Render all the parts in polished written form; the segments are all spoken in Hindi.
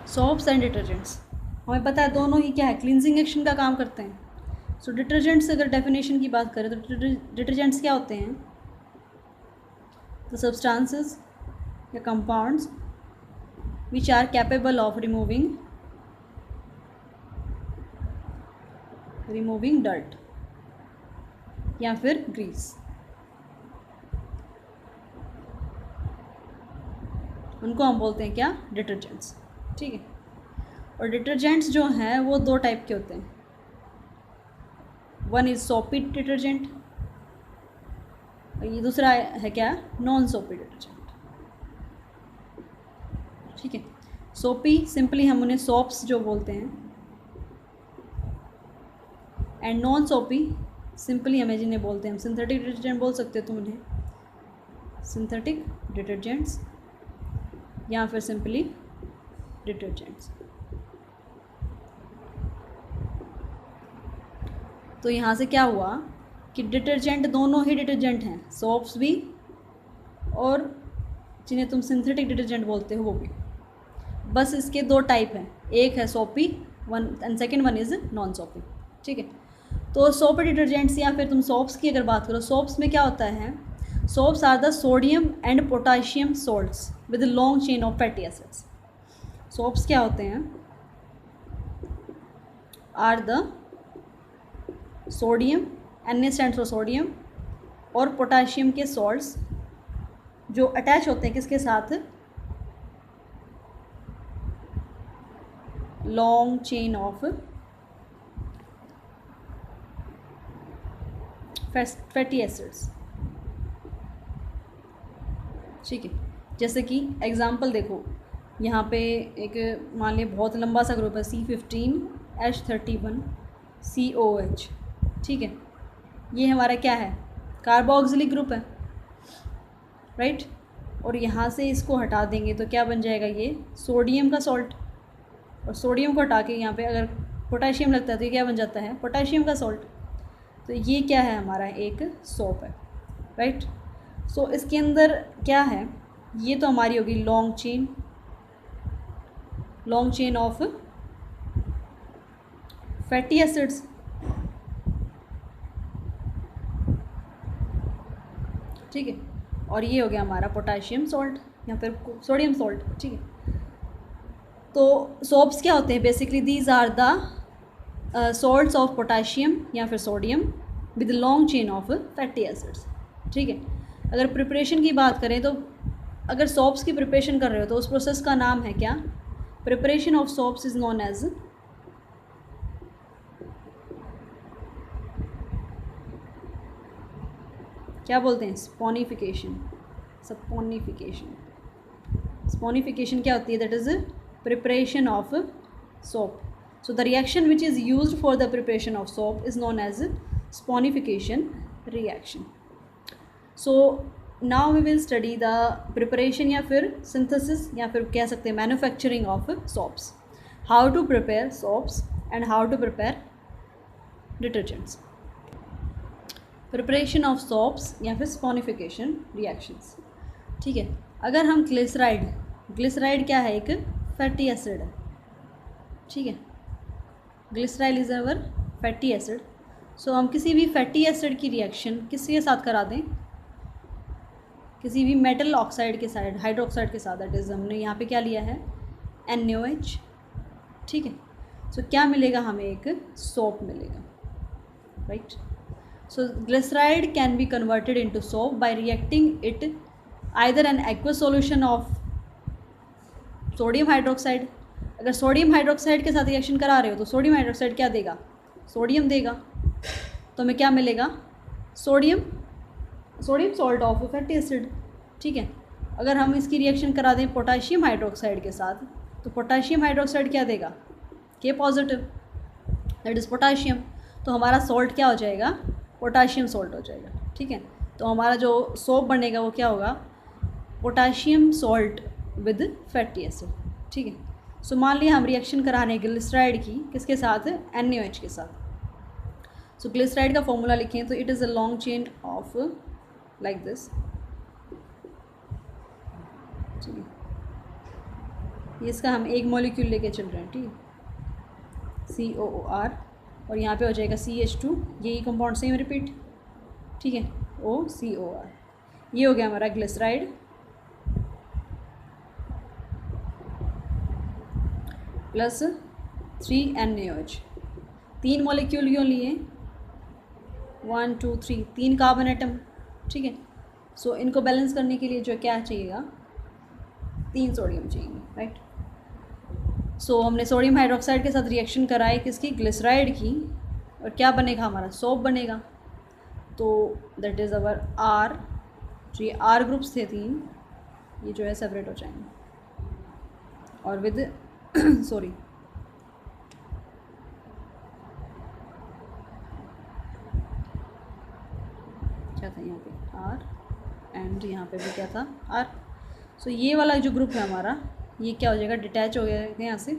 सोप्स एंड डिटर्जेंट्स, हमें पता है दोनों ही क्या है, क्लींजिंग एक्शन का काम करते हैं। सो डिटर्जेंट्स अगर डेफिनेशन की बात करें तो डिटर्जेंट्स क्या होते हैं? द सब्सटेंसेस या compounds which are capable of removing dirt या फिर ग्रीस, उनको हम बोलते हैं क्या? डिटर्जेंट्स। ठीक है, और डिटर्जेंट्स जो हैं वो दो टाइप के होते हैं। वन इज़ सोपी डिटर्जेंट और ये दूसरा है क्या? नॉन सोपी डिटर्जेंट। ठीक है, सोपी सिंपली हम उन्हें सोप्स जो बोलते हैं, एंड नॉन सोपी सिंपली हमें जिन्हें बोलते हैं हम सिंथेटिक डिटर्जेंट बोल सकते हो तुम उन्हें, सिंथेटिक डिटर्जेंट्स या फिर सिंपली डिटर्जेंट्स। तो यहाँ से क्या हुआ कि डिटर्जेंट दोनों ही डिटर्जेंट हैं, सोप्स भी और जिन्हें तुम सिंथेटिक डिटर्जेंट बोलते हो वो भी। बस इसके दो टाइप हैं, एक है सोपी one and second one is non सोपी। ठीक है, तो सोप डिटर्जेंट्स या फिर तुम सोप्स की अगर बात करो, सोप्स में क्या होता है? Soaps are the sodium and potassium salts with long chain of fatty acids. Soaps क्या होते हैं? Are the sodium, Na stands for sodium, और पोटाशियम के सॉल्ट्स जो अटैच होते हैं किसके साथ? Long chain of fatty acids. ठीक है, जैसे कि एग्जांपल देखो, यहाँ पे एक मान लिया बहुत लंबा सा ग्रुप है C15H31COH। ठीक है, ये हमारा क्या है? कार्बोक्सिलिक ग्रुप है, राइट। और यहाँ से इसको हटा देंगे तो क्या बन जाएगा? ये सोडियम का सॉल्ट, और सोडियम को हटा के यहाँ पे अगर पोटाशियम लगता है तो ये क्या बन जाता है? पोटाशियम का सॉल्ट। तो ये क्या है? हमारा एक सोप है, राइट। सो इसके अंदर क्या है? ये तो हमारी होगी long chain of fatty acids. ठीक है, और ये हो गया हमारा पोटाशियम सॉल्ट या फिर सोडियम सॉल्ट। ठीक है, तो सोप्स क्या होते हैं? Basically these are the salts of potassium या फिर sodium with long chain of fatty acids. ठीक है, अगर प्रिपरेशन की बात करें तो अगर सोप्स की प्रिपरेशन कर रहे हो तो उस प्रोसेस का नाम है क्या? Preparation of soaps is known as क्या बोलते हैं? स्पोनिफिकेशन। स्पोनिफिकेशन क्या होती है? That is preparation of soap. So the reaction which is used for the preparation of soap is known as saponification reaction. So now we will study the preparation या फिर सिंथेसिस या फिर कह सकते हैं manufacturing of soaps, how to prepare soaps and how to prepare detergents. Preparation of soaps या फिर स्पोनिफिकेशन रिएक्शंस। ठीक है, अगर हम ग्लिसराइड क्या है? एक फैटी एसिड है। ठीक है, glyceride is our fatty acid. So हम किसी भी फैटी एसिड की रिएक्शन किसके साथ करा दें? किसी भी मेटल ऑक्साइड के साथ, हाइड्रोक्साइड के साथ, दैट इज़ हमने यहाँ पे क्या लिया है? NaOH। ठीक है, सो क्या मिलेगा हमें? एक सोप मिलेगा, right. So glyceride can be converted into soap bye reacting it either an aqueous solution of sodium hydroxide. अगर सोडियम हाइड्रोक्साइड के साथ रिएक्शन करा रहे हो तो सोडियम हाइड्रोक्साइड क्या देगा? सोडियम देगा, तो हमें क्या मिलेगा? Sodium salt of fatty acid. ठीक है, अगर हम इसकी रिएक्शन करा दें पोटाशियम हाइड्रोक्साइड के साथ तो पोटाशियम हाइड्रोक्साइड क्या देगा? K positive, that is potassium. तो हमारा सॉल्ट क्या हो जाएगा? पोटाशियम सॉल्ट हो जाएगा। ठीक है, तो हमारा जो सोप बनेगा वो क्या होगा? Potassium salt with fatty acid. ठीक है, सो मान लिया हम रिएक्शन करा रहे हैं ग्लिसराइड की किसके साथ? NaOH के साथ। सो ग्लिसराइड का फॉर्मूला लिखें तो it is a long chain of like this. ठीक है, ये इसका हम एक मॉलिक्यूल लेके चल रहे हैं, ठीक है, COOR, और यहाँ पे हो जाएगा CH2, यही कंपाउंड सेम रिपीट, ठीक है, OCOR। ये हो गया हमारा ग्लिसराइड प्लस 3NaOH। 3 मॉलिक्यूल क्यों लिए? 1 2 3, 3 कार्बन एटम, ठीक है। सो इनको बैलेंस करने के लिए जो क्या चाहिएगा, 3 सोडियम चाहिए, राइट। सो हमने सोडियम हाइड्रोक्साइड के साथ रिएक्शन कराई किसकी, ग्लिसराइड की, और क्या बनेगा हमारा, सोप बनेगा। तो दैट इज़ अवर R, जो ये R ग्रुप्स थे 3, ये जो है सेपरेट हो जाएंगे, और विद सॉरी क्या था यहाँ पे R, एंड यहाँ पे भी क्या था R। सो ये वाला जो ग्रुप है हमारा, ये क्या हो जाएगा, डिटैच हो गया यहाँ से,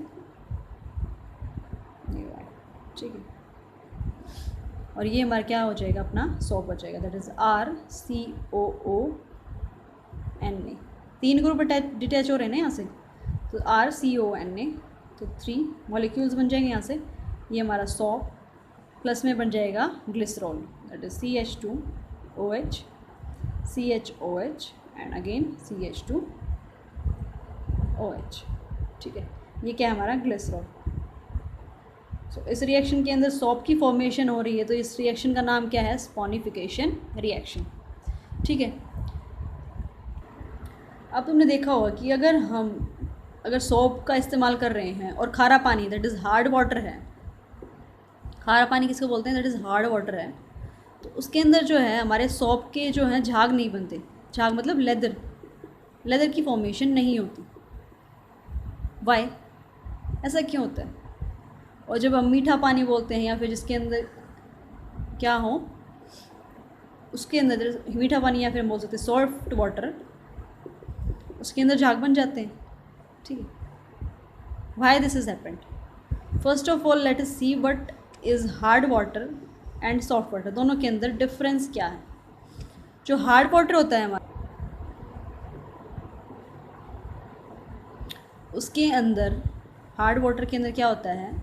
ठीक है, और ये हमारा क्या हो जाएगा, अपना सॉप हो जाएगा, that is RCOONA। 3 group detach हो रहे हैं ना यहाँ से, तो RCONA, तो 3 मॉलिक्यूल्स बन जाएंगे यहाँ से। ये हमारा सॉप प्लस में बन जाएगा glycerol, that is CH2OH, CHOH and again CH2OH, ठीक है। ये क्या है हमारा ग्लिसरॉल। सो इस रिएक्शन के अंदर सॉप की फॉर्मेशन हो रही है, तो इस रिएक्शन का नाम क्या है, स्पॉनिफिकेशन रिएक्शन, ठीक है। अब तुमने देखा होगा कि अगर सॉप का इस्तेमाल कर रहे हैं और खारा पानी, दैट इज़ हार्ड वाटर है, खारा पानी किसको बोलते हैं, दैट इज़ हार्ड वाटर है, तो उसके अंदर जो है हमारे सॉप के जो हैं झाग नहीं बनते। झाग मतलब लेदर की फॉर्मेशन नहीं होती। वाई, ऐसा क्यों होता है? और जब हम मीठा पानी बोलते हैं या फिर जिसके अंदर क्या हो, उसके अंदर मीठा पानी या फिर हम बोल सकते हैं सॉफ्ट वाटर, उसके अंदर झाग बन जाते हैं, ठीक है। Why this is happened? First of all let us see what is hard water and soft water, दोनों के अंदर डिफरेंस क्या है। जो हार्ड वाटर होता है हमारा, उसके अंदर हार्ड वाटर के अंदर क्या होता है,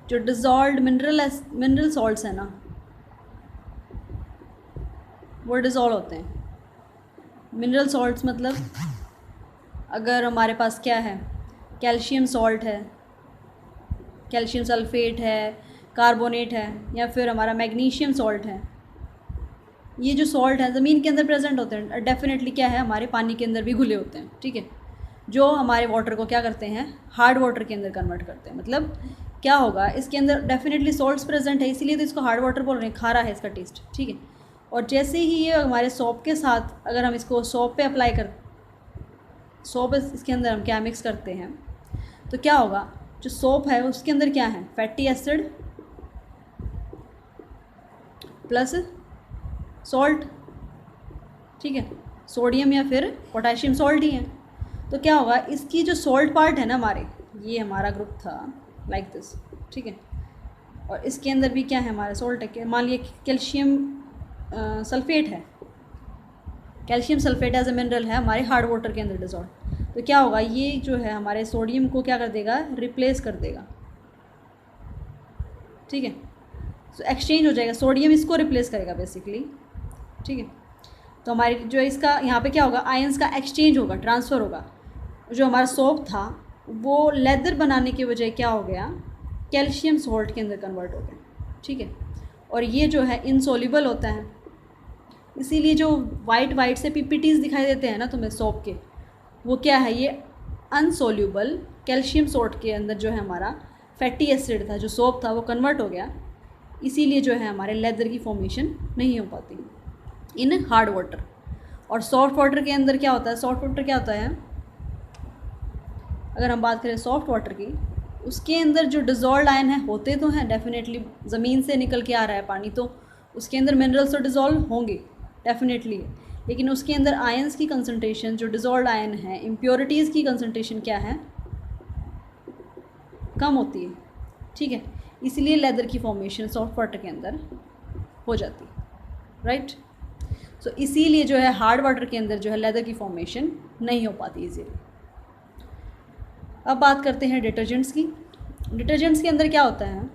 जो डिज़ोल्व्ड मिनरल सॉल्ट्स हैं ना, वो डिज़ोल्व होते हैं। मिनरल सॉल्ट्स मतलब अगर हमारे पास क्या है, कैल्शियम सॉल्ट है, कैल्शियम सल्फेट है, कार्बोनेट है, या फिर हमारा मैग्नीशियम सॉल्ट है, ये जो सॉल्ट है ज़मीन के अंदर प्रेजेंट होते हैं, डेफिनेटली क्या है, हमारे पानी के अंदर भी घुले होते हैं, ठीक है, जो हमारे वाटर को क्या करते हैं, हार्ड वाटर के अंदर कन्वर्ट करते हैं। मतलब क्या होगा, इसके अंदर डेफिनेटली सॉल्ट्स प्रेजेंट है, इसीलिए तो इसको हार्ड वाटर बोल रहे हैं, खारा है इसका टेस्ट, ठीक है। और जैसे ही ये हमारे सॉप के साथ अगर हम इसको सॉप पे अप्लाई कर, सॉप इसके अंदर हम क्या मिक्स करते हैं, तो क्या होगा, जो सोप है उसके अंदर क्या है, फैटी एसिड प्लस सॉल्ट, ठीक है, सोडियम या फिर पोटेशियम सॉल्ट ही है। तो क्या होगा, इसकी जो सॉल्ट पार्ट है ना हमारे, ये हमारा ग्रुप था लाइक दिस, ठीक है, और इसके अंदर भी क्या है हमारा सॉल्ट है, मान लिया कैल्शियम सल्फेट है, calcium sulphate as a mineral है हमारे हार्ड वाटर के अंदर डिजॉल्व। तो क्या होगा, ये जो है हमारे सोडियम को क्या कर देगा, रिप्लेस कर देगा, ठीक है। तो एक्सचेंज हो जाएगा, सोडियम इसको रिप्लेस करेगा बेसिकली, ठीक है। तो हमारी जो इसका यहाँ पे क्या होगा, आयंस का एक्सचेंज होगा, ट्रांसफ़र होगा। जो हमारा सोप था वो लेदर बनाने की वजह क्या हो गया, कैल्शियम सॉल्ट के अंदर कन्वर्ट हो गया, ठीक है। और ये जो है इनसोल्यूबल होता है, इसीलिए जो वाइट से पीपीटीज दिखाई देते हैं ना तुम्हें सोप के, वो क्या है, ये अनसोल्यूबल कैल्शियम सॉल्ट के अंदर जो है हमारा फैटी एसिड था, जो सोप था वो कन्वर्ट हो गया, इसीलिए जो है हमारे लेदर की फॉर्मेशन नहीं हो पाती इन हार्ड वाटर। और सॉफ्ट वाटर के अंदर क्या होता है, सॉफ्ट वाटर क्या होता है, अगर हम बात करें सॉफ्ट वाटर की, उसके अंदर जो डिज़ोल्व आयन है होते तो हैं, डेफिनेटली ज़मीन से निकल के आ रहा है पानी, तो उसके अंदर मिनरल्स तो डिज़ोल्व होंगे डेफिनेटली, लेकिन उसके अंदर आयंस की कंसंट्रेशन, जो डिज़ोल्व आयन है, इम्प्योरिटीज़ की कंसंट्रेशन क्या है, कम होती है, ठीक है। इसलिए लेदर की फॉर्मेशन सॉफ्ट वाटर के अंदर हो जाती है, राइट। सो इसीलिए जो है हार्ड वाटर के अंदर जो है लेदर की फॉर्मेशन नहीं हो पाती इजीली। अब बात करते हैं डिटर्जेंट्स की। डिटर्जेंट्स के अंदर क्या होता है,